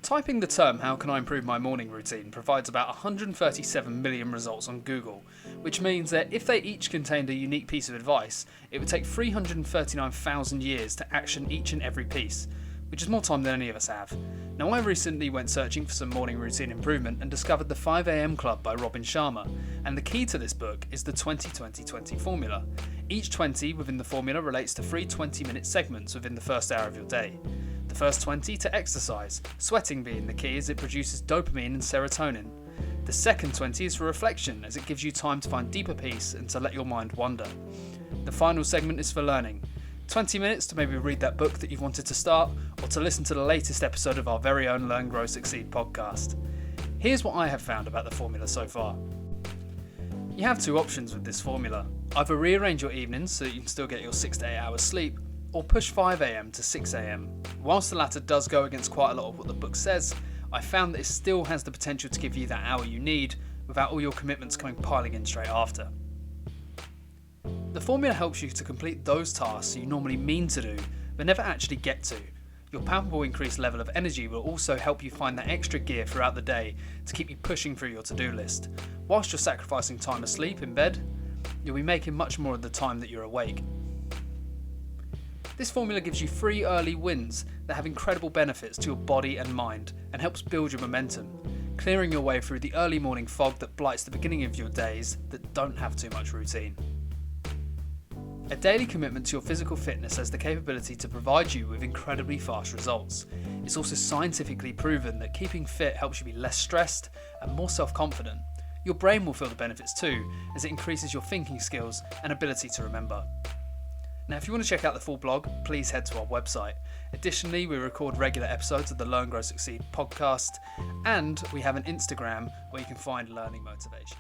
Typing the term "how can I improve my morning routine" provides about 137 million results on Google, which means that if they each contained a unique piece of advice, it would take 339,000 years to action each and every piece, which is more time than any of us have. Now, I recently went searching for some morning routine improvement and discovered the 5am Club by Sharma, and the key to this book is the 20-20-20 formula. Each 20 within the formula relates to 3 20-minute segments within the first hour of your day. The first 20 to exercise, sweating being the key as it produces dopamine and serotonin. The second 20 is for reflection, as it gives you time to find deeper peace and to let your mind wander. The final segment is for learning. 20 minutes to maybe read that book that you've wanted to start, or to listen to the latest episode of our very own Learn, Grow, Succeed podcast. Here's what I have found about the formula so far. You have two options with this formula. Either rearrange your evenings so that you can still get your 6 to 8 hours sleep, or push 5am to 6am. Whilst the latter does go against quite a lot of what the book says, I found that it still has the potential to give you that hour you need without all your commitments coming piling in straight after. The formula helps you to complete those tasks you normally mean to do but never actually get to. Your palpable increased level of energy will also help you find that extra gear throughout the day to keep you pushing through your to-do list. Whilst you're sacrificing time asleep in bed, you'll be making much more of the time that you're awake. This formula gives you 3 early wins that have incredible benefits to your body and mind and helps build your momentum, clearing your way through the early morning fog that blights the beginning of your days that don't have too much routine. A daily commitment to your physical fitness has the capability to provide you with incredibly fast results. It's also scientifically proven that keeping fit helps you be less stressed and more self-confident. Your brain will feel the benefits too, as it increases your thinking skills and ability to remember. Now, if you want to check out the full blog, please head to our website. Additionally, we record regular episodes of the Learn, Grow, Succeed podcast, and we have an Instagram where you can find learning motivation.